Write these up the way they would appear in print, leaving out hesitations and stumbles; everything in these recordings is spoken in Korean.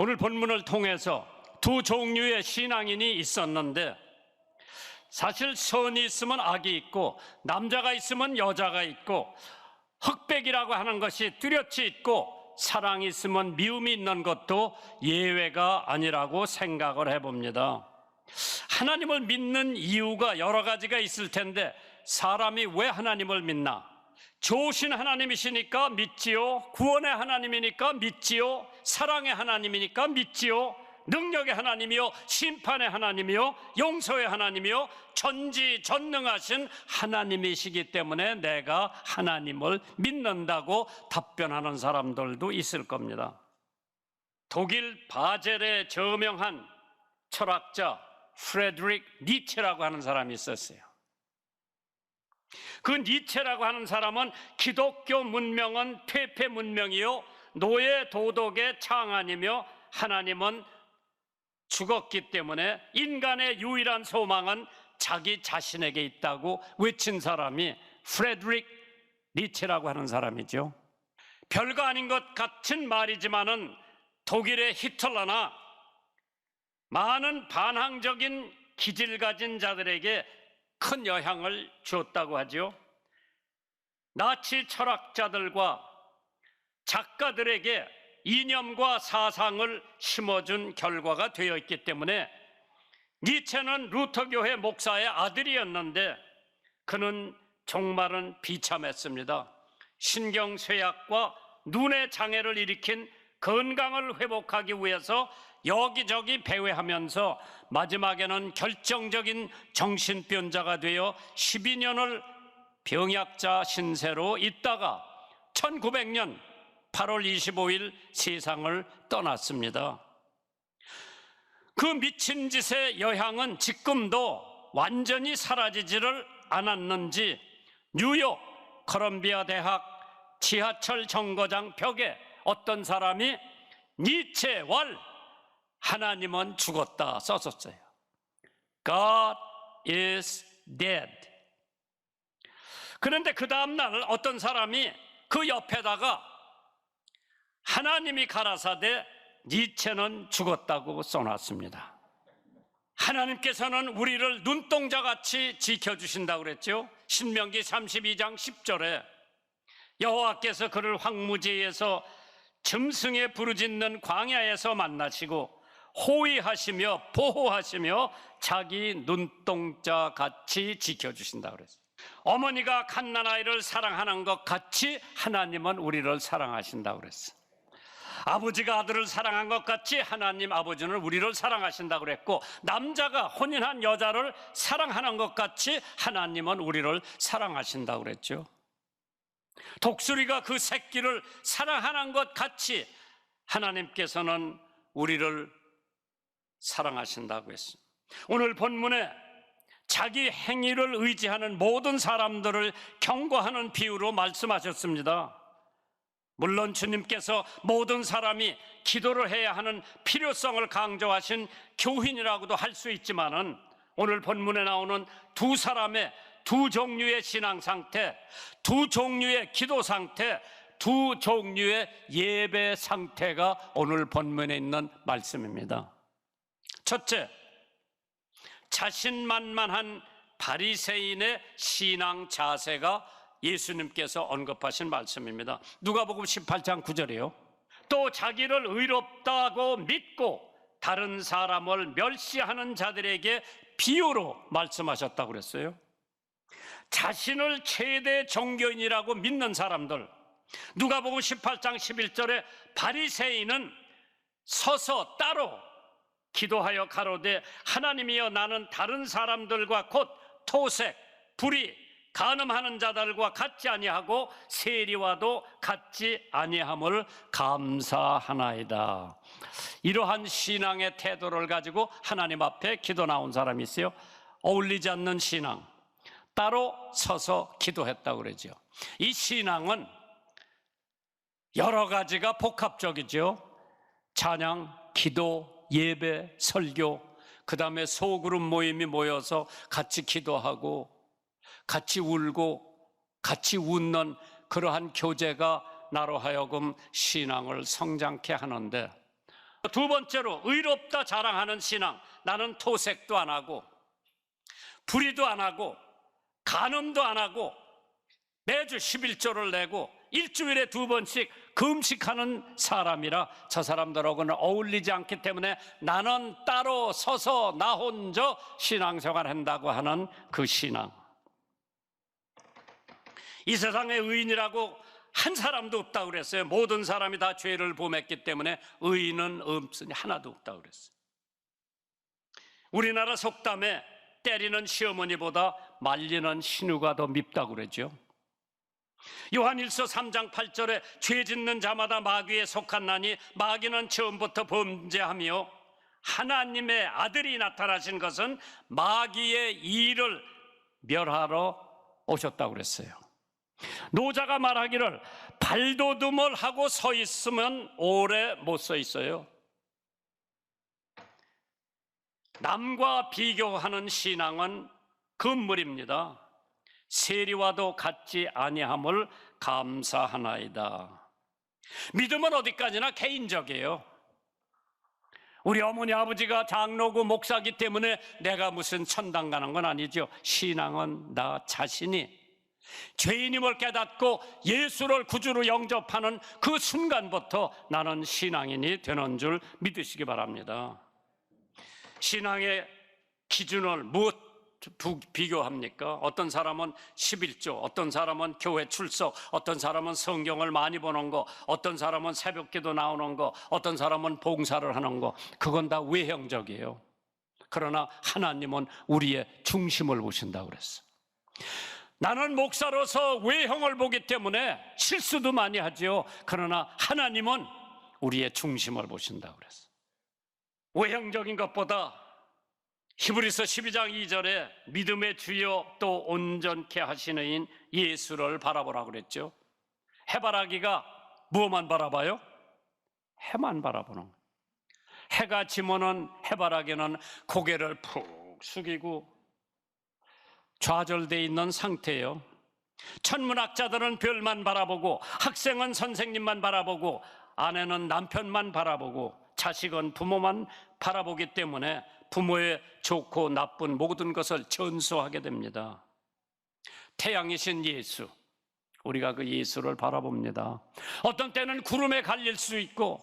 오늘 본문을 통해서 두 종류의 신앙인이 있었는데, 사실 선이 있으면 악이 있고 남자가 있으면 여자가 있고 흑백이라고 하는 것이 뚜렷이 있고 사랑이 있으면 미움이 있는 것도 예외가 아니라고 생각을 해봅니다. 하나님을 믿는 이유가 여러 가지가 있을 텐데, 사람이 왜 하나님을 믿나? 좋으신 하나님이시니까 믿지요. 구원의 하나님이니까 믿지요. 사랑의 하나님이니까 믿지요. 능력의 하나님이요, 심판의 하나님이요, 용서의 하나님이요, 전지전능하신 하나님이시기 때문에 내가 하나님을 믿는다고 답변하는 사람들도 있을 겁니다. 독일 바젤에 저명한 철학자 프레드릭 니체라고 하는 사람이 있었어요. 그 니체라고 하는 사람은 기독교 문명은 퇴폐 문명이요, 노예 도덕의 창안이며 하나님은 죽었기 때문에 인간의 유일한 소망은 자기 자신에게 있다고 외친 사람이 프레드릭 니체라고 하는 사람이죠. 별거 아닌 것 같은 말이지만은 독일의 히틀러나 많은 반항적인 기질 가진 자들에게 큰 영향을 주었다고 하죠. 나치 철학자들과 작가들에게 이념과 사상을 심어준 결과가 되어 있기 때문에, 니체는 루터교회 목사의 아들이었는데 그는 종말은 비참했습니다. 신경쇠약과 눈의 장애를 일으킨 건강을 회복하기 위해서 여기저기 배회하면서 마지막에는 결정적인 정신병자가 되어 12년을 병약자 신세로 있다가 1900년 8월 25일 세상을 떠났습니다. 그 미친 짓의 영향은 지금도 완전히 사라지지를 않았는지 뉴욕 컬럼비아 대학 지하철 정거장 벽에 어떤 사람이 니체 왈 하나님은 죽었다 썼었어요. God is dead. 그런데 그 다음날 어떤 사람이 그 옆에다가 하나님이 가라사대 니체는 죽었다고 써놨습니다. 하나님께서는 우리를 눈동자같이 지켜주신다고 그랬죠. 신명기 32장 10절에 여호와께서 그를 황무지에서 짐승에 부르짖는 광야에서 만나시고 호위하시며 보호하시며 자기 눈동자같이 지켜주신다고 그랬어요. 어머니가 갓난아이를 사랑하는 것 같이 하나님은 우리를 사랑하신다고 그랬어요. 아버지가 아들을 사랑한 것 같이 하나님 아버지는 우리를 사랑하신다고 그랬고, 남자가 혼인한 여자를 사랑하는 것 같이 하나님은 우리를 사랑하신다고 그랬죠. 독수리가 그 새끼를 사랑하는 것 같이 하나님께서는 우리를 사랑하신다고 했습니다. 오늘 본문에 자기 행위를 의지하는 모든 사람들을 경고하는 비유로 말씀하셨습니다. 물론 주님께서 모든 사람이 기도를 해야 하는 필요성을 강조하신 교훈이라고도 할 수 있지만은, 오늘 본문에 나오는 두 사람의 두 종류의 신앙 상태, 두 종류의 기도 상태, 두 종류의 예배 상태가 오늘 본문에 있는 말씀입니다. 첫째, 자신만만한 바리새인의 신앙 자세가 예수님께서 언급하신 말씀입니다. 누가복음 18장 9절이에요. 또 자기를 의롭다고 믿고 다른 사람을 멸시하는 자들에게 비유로 말씀하셨다고 그랬어요. 자신을 최대 종교인이라고 믿는 사람들, 누가복음 18장 11절에 바리새인은 서서 따로 기도하여 가로되 하나님이여 나는 다른 사람들과 곧 토색, 불의, 간음하는 자들과 같지 아니하고 세리와도 같지 아니함을 감사하나이다. 이러한 신앙의 태도를 가지고 하나님 앞에 기도 나온 사람이 있어요. 어울리지 않는 신앙, 따로 서서 기도했다고 그러죠. 이 신앙은 여러 가지가 복합적이죠. 찬양, 기도, 예배, 설교, 그 다음에 소그룹 모임이 모여서 같이 기도하고 같이 울고 같이 웃는 그러한 교제가 나로 하여금 신앙을 성장케 하는데, 두 번째로 의롭다 자랑하는 신앙. 나는 토색도 안 하고 불의도 안 하고 간음도 안 하고 매주 11조를 내고 일주일에 2번씩 금식하는 사람이라 저 사람들하고는 어울리지 않기 때문에 나는 따로 서서 나 혼자 신앙생활 한다고 하는 그 신앙. 이 세상에 의인이라고 한 사람도 없다고 그랬어요. 모든 사람이 다 죄를 범했기 때문에 의인은 없으니 하나도 없다고 그랬어요. 우리나라 속담에 때리는 시어머니보다 말리는 신우가 더 밉다고 그러죠. 요한일서 3장 8절에 죄 짓는 자마다 마귀에 속한나니 마귀는 처음부터 범죄하며 하나님의 아들이 나타나신 것은 마귀의 일을 멸하러 오셨다고 그랬어요. 노자가 말하기를 발돋움을 하고 서 있으면 오래 못 서 있어요. 남과 비교하는 신앙은 금물입니다. 세리와도 같지 아니함을 감사하나이다. 믿음은 어디까지나 개인적이에요. 우리 어머니 아버지가 장로고 목사기 때문에 내가 무슨 천당 가는 건 아니죠. 신앙은 나 자신이 죄인임을 깨닫고 예수를 구주로 영접하는 그 순간부터 나는 신앙인이 되는 줄 믿으시기 바랍니다. 신앙의 기준을 무엇 비교합니까? 어떤 사람은 11조, 어떤 사람은 교회 출석, 어떤 사람은 성경을 많이 보는 거, 어떤 사람은 새벽기도 나오는 거, 어떤 사람은 봉사를 하는 거. 그건 다 외형적이에요. 그러나 하나님은 우리의 중심을 보신다고 그랬어. 나는 목사로서 외형을 보기 때문에 실수도 많이 하죠. 그러나 하나님은 우리의 중심을 보신다고 그랬어. 외형적인 것보다 히브리서 12장 2절에 믿음의 주여 또 온전케 하시는 이인 예수를 바라보라고 그랬죠. 해바라기가 무엇만 바라봐요? 해만 바라보는 거예요. 해가 지면은 해바라기는 고개를 푹 숙이고 좌절되어 있는 상태예요. 천문학자들은 별만 바라보고 학생은 선생님만 바라보고 아내는 남편만 바라보고 자식은 부모만 바라보기 때문에 부모의 좋고 나쁜 모든 것을 전수하게 됩니다. 태양이신 예수, 우리가 그 예수를 바라봅니다. 어떤 때는 구름에 갈릴 수 있고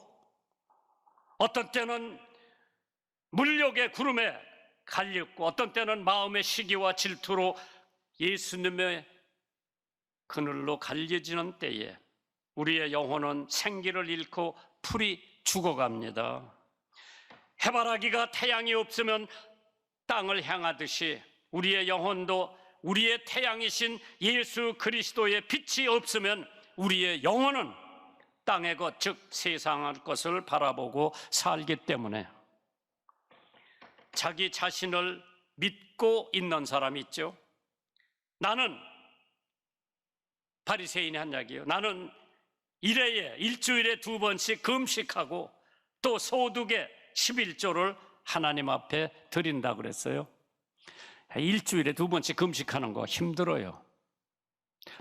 어떤 때는 물욕의 구름에 갈렸고 어떤 때는 마음의 시기와 질투로 예수님의 그늘로 갈려지는 때에 우리의 영혼은 생기를 잃고 풀이 죽어갑니다. 해바라기가 태양이 없으면 땅을 향하듯이 우리의 영혼도 우리의 태양이신 예수 그리스도의 빛이 없으면 우리의 영혼은 땅의 것, 즉 세상의 것을 바라보고 살기 때문에 자기 자신을 믿고 있는 사람이 있죠. 나는 바리새인이 한 이야기예요. 나는 일주일에 2번씩 금식하고 또 소득의 11조를 하나님 앞에 드린다고 그랬어요. 일주일에 2번씩 금식하는 거 힘들어요.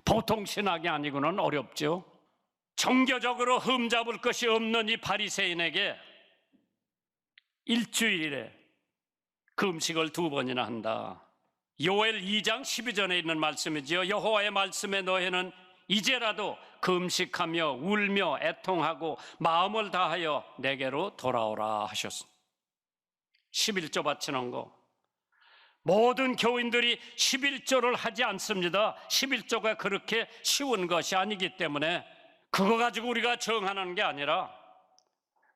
보통 신학이 아니고는 어렵죠. 종교적으로 흠잡을 것이 없는 이 바리새인에게 일주일에 금식을 2번이나 한다. 요엘 2장 12절에 있는 말씀이지요. 여호와의 말씀에 너희는 이제라도 금식하며 울며 애통하고 마음을 다하여 내게로 돌아오라 하셨습니다. 11조 바치는 거, 모든 교인들이 11조를 하지 않습니다. 11조가 그렇게 쉬운 것이 아니기 때문에 그거 가지고 우리가 정하는 게 아니라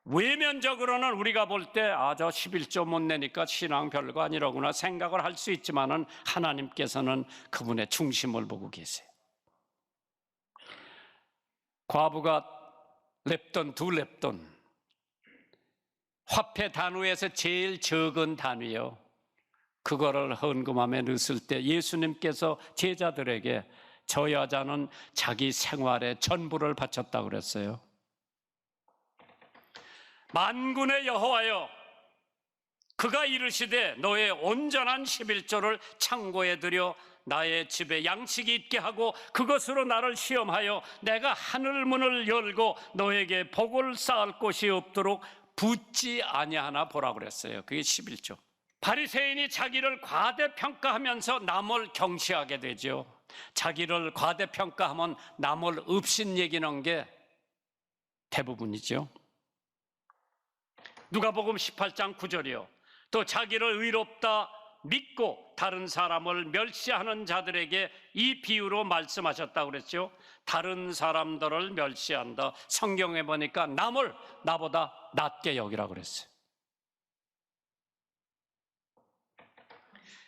외면적으로는 우리가 볼 때 저 11조 못 내니까 신앙 별거 아니라구나 생각을 할 수 있지만은 하나님께서는 그분의 중심을 보고 계세요. 과부가 랩돈, 2랩돈, 화폐 단위에서 제일 적은 단위요. 그거를 헌금함에 넣었을 때 예수님께서 제자들에게 저 여자는 자기 생활의 전부를 바쳤다고 그랬어요. 만군의 여호와여, 그가 이르시되 너의 온전한 11조를 창고에 들여 나의 집에 양식이 있게 하고 그것으로 나를 시험하여 내가 하늘 문을 열고 너에게 복을 쌓을 곳이 없도록 붙지 아니하나 보라 그랬어요. 그게 11조. 바리새인이 자기를 과대평가하면서 남을 경시하게 되죠. 자기를 과대평가하면 남을 업신여기는 게 대부분이죠. 누가복음 18장 9절이요. 또 자기를 의롭다 믿고 다른 사람을 멸시하는 자들에게 이 비유로 말씀하셨다고 그랬죠. 다른 사람들을 멸시한다. 성경에 보니까 남을 나보다 낮게 여기라고 그랬어요.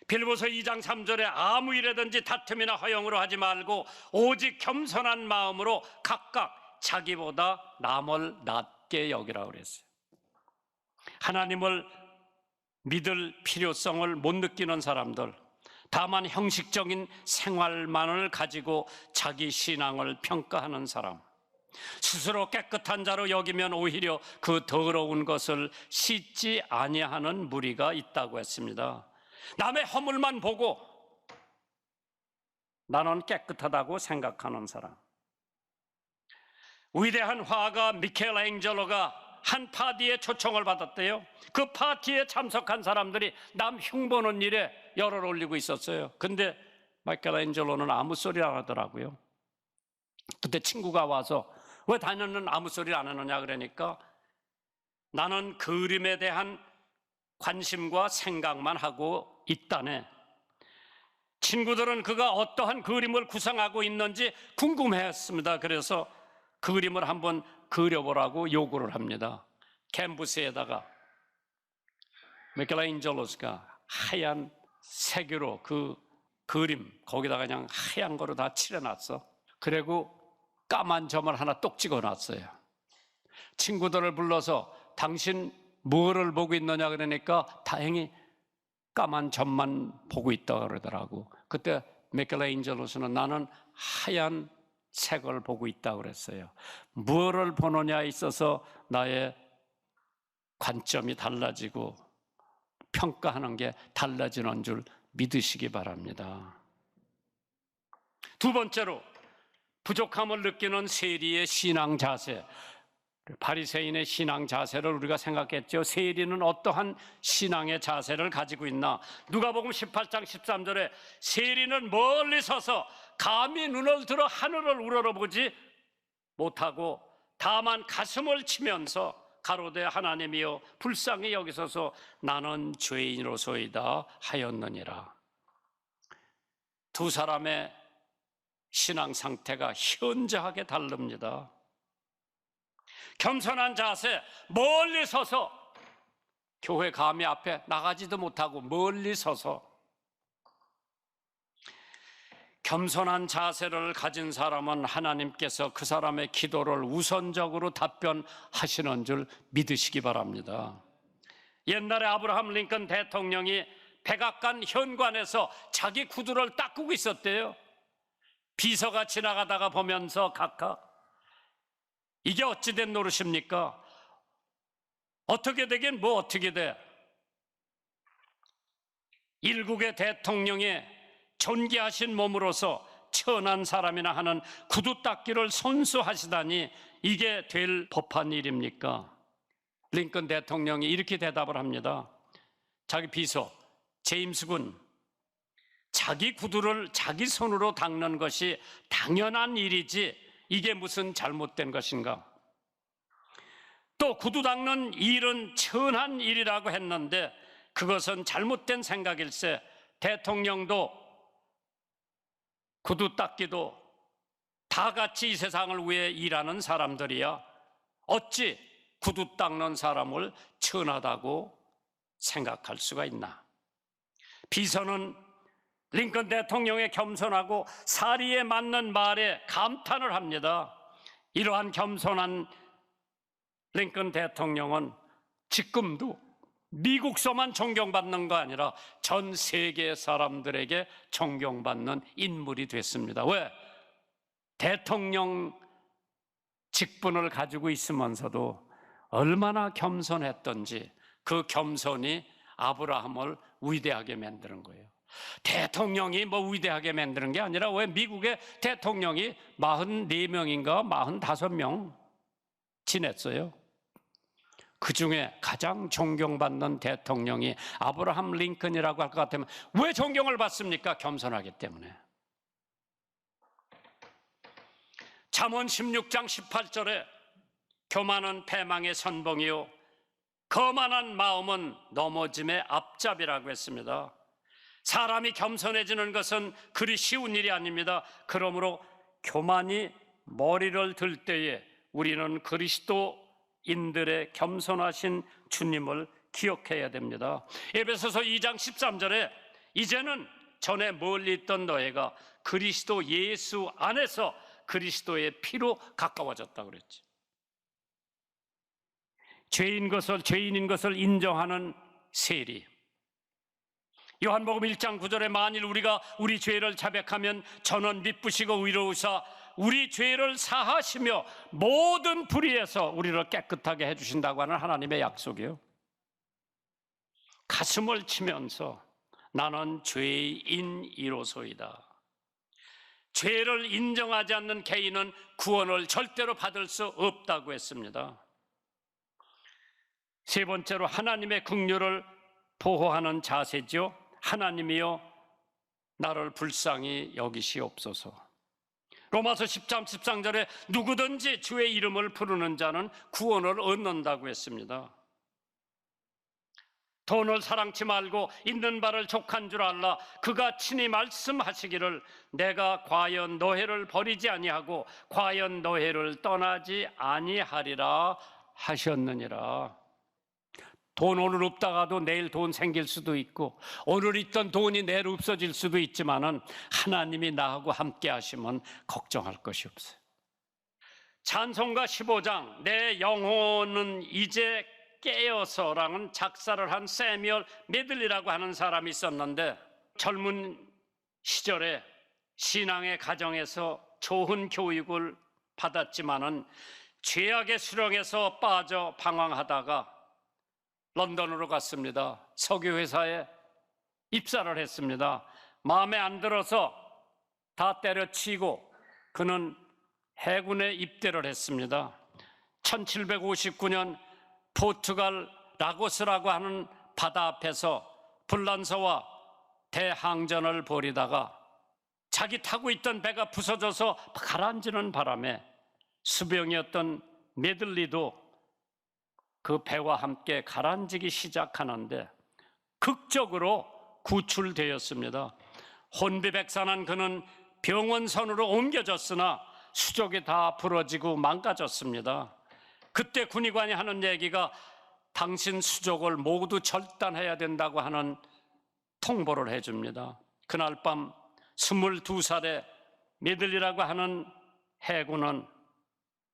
빌보서 2장 3절에 아무 일에든지 다툼이나 허용으로 하지 말고 오직 겸손한 마음으로 각각 자기보다 남을 낮게 여기라고 그랬어요. 하나님을 믿을 필요성을 못 느끼는 사람들, 다만 형식적인 생활만을 가지고 자기 신앙을 평가하는 사람, 스스로 깨끗한 자로 여기면 오히려 그 더러운 것을 씻지 아니하는 무리가 있다고 했습니다. 남의 허물만 보고 나는 깨끗하다고 생각하는 사람. 위대한 화가 미켈란젤로가 한 파티에 초청을 받았대요. 그 파티에 참석한 사람들이 남 흉보는 일에 열을 올리고 있었어요. 근데 미켈란젤로는 아무 소리 안 하더라고요. 그때 친구가 와서 왜 다니는 아무 소리 안 하느냐 그러니까 나는 그림에 대한 관심과 생각만 하고 있다네. 친구들은 그가 어떠한 그림을 구상하고 있는지 궁금해했습니다. 그래서 그 그림을 한번 그려보라고 요구를 합니다. 캔버스에다가 미켈란젤로가 하얀 색으로 그 그림 거기다가 그냥 하얀 거로 다 칠해놨어. 그리고 까만 점을 하나 똑 찍어놨어요. 친구들을 불러서 당신 뭐를 보고 있느냐 그러니까 다행히 까만 점만 보고 있다 그러더라고. 그때 미켈란젤로는 나는 하얀 색을 보고 있다고 그랬어요. 무엇을 보느냐에 있어서 나의 관점이 달라지고 평가하는 게 달라지는 줄 믿으시기 바랍니다. 두 번째로 부족함을 느끼는 세리의 신앙 자세. 바리새인의 신앙 자세를 우리가 생각했죠. 세리는 어떠한 신앙의 자세를 가지고 있나? 누가복음 18장 13절에 세리는 멀리 서서 감히 눈을 들어 하늘을 우러러보지 못하고 다만 가슴을 치면서 가로되 하나님이여 불쌍히 여기소서 나는 죄인으로소이다 하였느니라. 두 사람의 신앙 상태가 현저하게 다릅니다. 겸손한 자세, 멀리 서서 교회 감히 앞에 나가지도 못하고 멀리 서서 겸손한 자세를 가진 사람은 하나님께서 그 사람의 기도를 우선적으로 답변하시는 줄 믿으시기 바랍니다. 옛날에 아브라함 링컨 대통령이 백악관 현관에서 자기 구두를 닦고 있었대요. 비서가 지나가다가 보면서 각하, 이게 어찌된 노릇입니까? 어떻게 되긴 뭐 어떻게 돼? 일국의 대통령의 존귀하신 몸으로서 천한 사람이나 하는 구두 닦기를 손수하시다니 이게 될 법한 일입니까? 링컨 대통령이 이렇게 대답을 합니다. 자기 비서 제임스 군, 자기 구두를 자기 손으로 닦는 것이 당연한 일이지 이게 무슨 잘못된 것인가? 또 구두 닦는 일은 천한 일이라고 했는데 그것은 잘못된 생각일세. 대통령도 구두 닦기도 다 같이 이 세상을 위해 일하는 사람들이야 어찌 구두 닦는 사람을 천하다고 생각할 수가 있나? 비서는 링컨 대통령의 겸손하고 사리에 맞는 말에 감탄을 합니다. 이러한 겸손한 링컨 대통령은 지금도 미국서만 존경받는 거 아니라 전 세계 사람들에게 존경받는 인물이 됐습니다. 왜? 대통령 직분을 가지고 있으면서도 얼마나 겸손했던지 그 겸손이 아브라함을 위대하게 만드는 거예요. 대통령이 뭐 위대하게 만드는 게 아니라 왜 미국의 대통령이 44명인가 45명 지냈어요. 그 중에 가장 존경받는 대통령이 아브라함 링컨이라고 할 것 같으면 왜 존경을 받습니까? 겸손하기 때문에. 잠언 16장 18절에 교만은 패망의 선봉이요 거만한 마음은 넘어짐의 앞잡이라고 했습니다. 사람이 겸손해지는 것은 그리 쉬운 일이 아닙니다. 그러므로 교만이 머리를 들 때에 우리는 그리스도인들의 겸손하신 주님을 기억해야 됩니다. 에베소서 2장 13절에 이제는 전에 멀리 있던 너희가 그리스도 예수 안에서 그리스도의 피로 가까워졌다고 그랬죠. 죄인인 것을 인정하는 세리. 요한복음 1장 9절에 만일 우리가 우리 죄를 자백하면 저는 미쁘시고 의로우사 우리 죄를 사하시며 모든 불의에서 우리를 깨끗하게 해주신다고 하는 하나님의 약속이요. 가슴을 치면서 나는 죄인이로소이다. 죄를 인정하지 않는 개인은 구원을 절대로 받을 수 없다고 했습니다. 세 번째로 하나님의 긍휼을 보호하는 자세죠. 하나님이여 나를 불쌍히 여기시옵소서. 로마서 10장 13절에 누구든지 주의 이름을 부르는 자는 구원을 얻는다고 했습니다. 돈을 사랑치 말고 있는 바를 족한 줄 알라. 그가 친히 말씀하시기를 내가 과연 너희를 버리지 아니하고 과연 너희를 떠나지 아니하리라 하셨느니라. 돈 오늘 없다가도 내일 돈 생길 수도 있고 오늘 있던 돈이 내일 없어질 수도 있지만은 하나님이 나하고 함께 하시면 걱정할 것이 없어요. 찬송가 15장 내 영혼은 이제 깨어서라는 작사를 한 세미얼 메들리라고 하는 사람이 있었는데 젊은 시절에 신앙의 가정에서 좋은 교육을 받았지만은 죄악의 수렁에서 빠져 방황하다가 런던으로 갔습니다. 석유회사에 입사를 했습니다. 마음에 안 들어서 다 때려치고 그는 해군에 입대를 했습니다. 1759년 포르투갈 라고스라고 하는 바다 앞에서 불란서와 대항전을 벌이다가 자기 타고 있던 배가 부서져서 가라앉는 바람에 수병이었던 메들리도 그 배와 함께 가라앉기 시작하는데 극적으로 구출되었습니다. 혼비백산한 그는 병원선으로 옮겨졌으나 수족이 다 부러지고 망가졌습니다. 그때 군의관이 하는 얘기가 당신 수족을 모두 절단해야 된다고 하는 통보를 해줍니다. 그날 밤 22살의 메들리라고 하는 해군은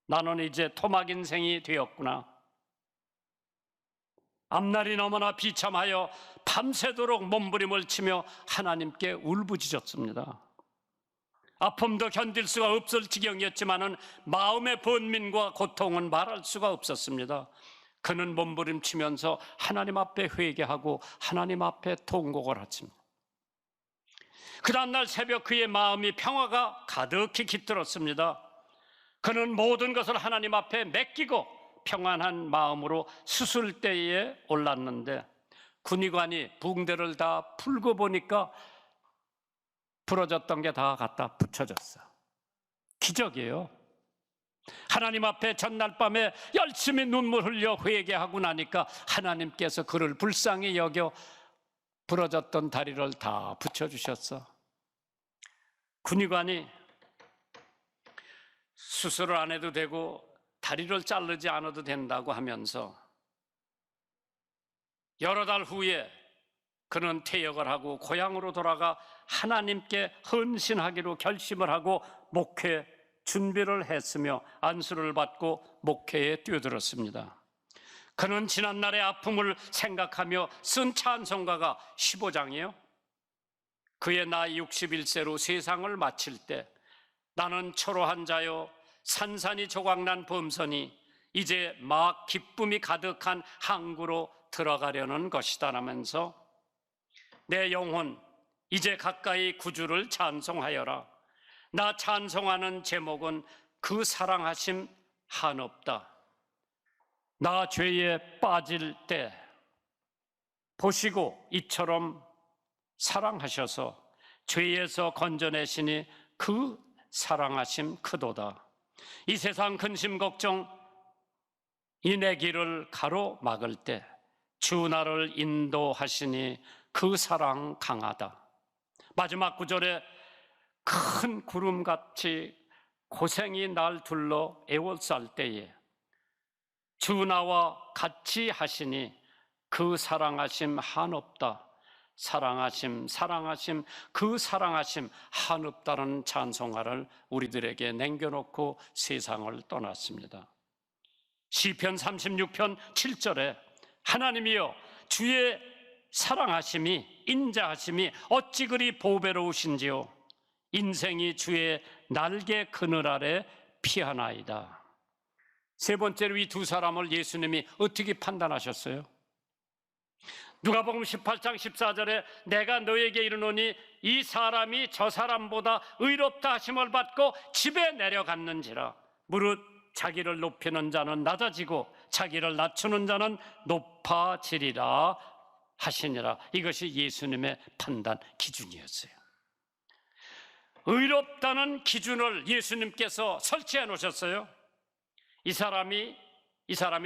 나는 이제 토막 인생이 되었구나. 앞날이 너무나 비참하여 밤새도록 몸부림을 치며 하나님께 울부짖었습니다. 아픔도 견딜 수가 없을 지경이었지만은 마음의 번민과 고통은 말할 수가 없었습니다. 그는 몸부림치면서 하나님 앞에 회개하고 하나님 앞에 통곡을 하십니다. 그 다음날 새벽 그의 마음이 평화가 가득히 깃들었습니다. 그는 모든 것을 하나님 앞에 맡기고 평안한 마음으로 수술대에 올랐는데 군의관이 붕대를 다 풀고 보니까 부러졌던 게 다 갖다 붙여졌어. 기적이에요. 하나님 앞에 전날 밤에 열심히 눈물 흘려 회개하고 나니까 하나님께서 그를 불쌍히 여겨 부러졌던 다리를 다 붙여주셨어. 군의관이 수술을 안 해도 되고 다리를 자르지 않아도 된다고 하면서 여러 달 후에 그는 퇴역을 하고 고향으로 돌아가 하나님께 헌신하기로 결심을 하고 목회 준비를 했으며 안수를 받고 목회에 뛰어들었습니다. 그는 지난날의 아픔을 생각하며 쓴 찬송가가 15장이에요. 그의 나이 61세로 세상을 마칠 때 나는 초로한 자요 산산이 조각난 범선이 이제 막 기쁨이 가득한 항구로 들어가려는 것이다 라면서 내 영혼 이제 가까이 구주를 찬송하여라. 나 찬송하는 제목은 그 사랑하심 한없다. 나 죄에 빠질 때 보시고 이처럼 사랑하셔서 죄에서 건져내시니 그 사랑하심 크도다. 이 세상 근심 걱정 인의 길을 가로막을 때 주 나를 인도하시니 그 사랑 강하다. 마지막 구절에 큰 구름같이 고생이 날 둘러 애워쌀 때에 주 나와 같이 하시니 그 사랑하심 한없다. 사랑하심 그 사랑하심 한없다는 찬송가를 우리들에게 남겨놓고 세상을 떠났습니다. 시편 36편 7절에 하나님이여 주의 사랑하심이 인자하심이 어찌 그리 보배로우신지요. 인생이 주의 날개 그늘 아래 피하나이다. 세 번째로 이 두 사람을 예수님이 어떻게 판단하셨어요? 누가복음 18장 14절에 내가 너에게 이르노니 이 사람이 저 사람보다 의롭다 하심을 받고 집에 내려갔는지라. 무릇 자기를 높이는 자는 낮아지고 자기를 낮추는 자는 높아지리라 하시니라. 이것이 예수님의 판단 기준이었어요. 의롭다는 기준을 예수님께서 설치해 놓으셨어요. 이 사람이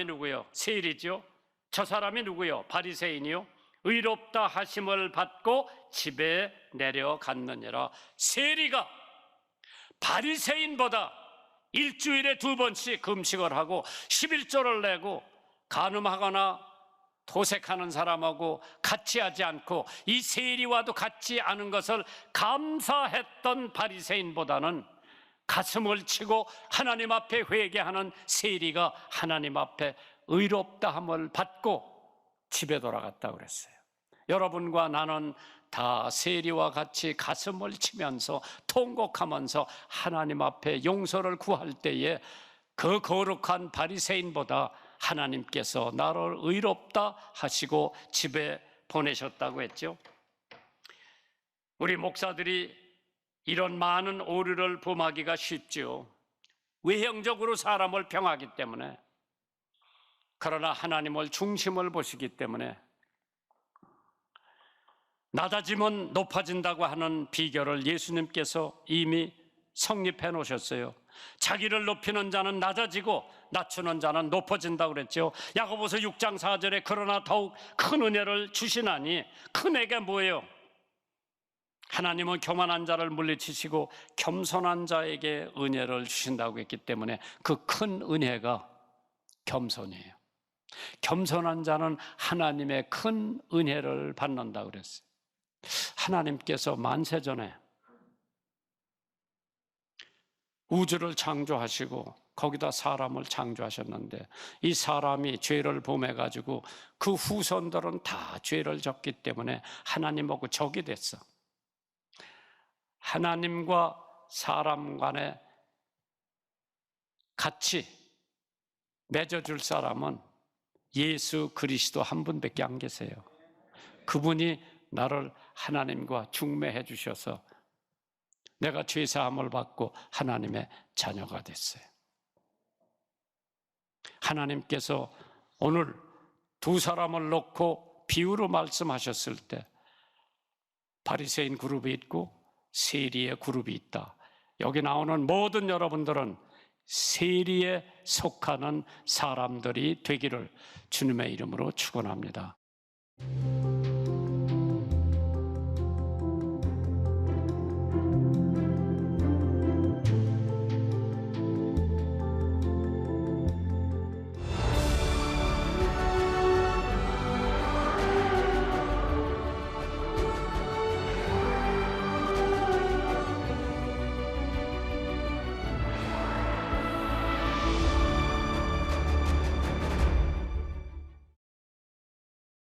누구요? 세일이죠. 저 사람이 누구요? 바리새인이요. 의롭다 하심을 받고 집에 내려갔느니라. 세리가 바리새인보다 일주일에 2번씩 금식을 하고 11조를 내고 간음하거나 도색하는 사람하고 같이 하지 않고 이 세리와도 같지 않은 것을 감사했던 바리새인보다는 가슴을 치고 하나님 앞에 회개하는 세리가 하나님 앞에 의롭다함을 받고 집에 돌아갔다고 그랬어요. 여러분과 나는 다 세리와 같이 가슴을 치면서 통곡하면서 하나님 앞에 용서를 구할 때에 그 거룩한 바리새인보다 하나님께서 나를 의롭다 하시고 집에 보내셨다고 했죠. 우리 목사들이 이런 많은 오류를 범하기가 쉽죠. 외형적으로 사람을 평하기 때문에. 그러나 하나님을 중심을 보시기 때문에 낮아지면 높아진다고 하는 비결을 예수님께서 이미 성립해 놓으셨어요. 자기를 높이는 자는 낮아지고 낮추는 자는 높아진다고 그랬죠. 야고보서 6장 4절에 그러나 더욱 큰 은혜를 주시나니 큰 애가 뭐예요? 하나님은 교만한 자를 물리치시고 겸손한 자에게 은혜를 주신다고 했기 때문에 그 큰 은혜가 겸손이에요. 겸손한 자는 하나님의 큰 은혜를 받는다고 그랬어요. 하나님께서 만세전에 우주를 창조하시고 거기다 사람을 창조하셨는데 이 사람이 죄를 범해가지고 그 후손들은 다 죄를 졌기 때문에 하나님하고 적이 됐어. 하나님과 사람 간에 같이 맺어줄 사람은 예수 그리스도 한 분밖에 안 계세요. 그분이 나를 하나님과 중매해 주셔서 내가 죄사함을 받고 하나님의 자녀가 됐어요. 하나님께서 오늘 두 사람을 놓고 비유로 말씀하셨을 때 바리새인 그룹이 있고 세리의 그룹이 있다. 여기 나오는 모든 여러분들은 세리에 속하는 사람들이 되기를 주님의 이름으로 축원합니다.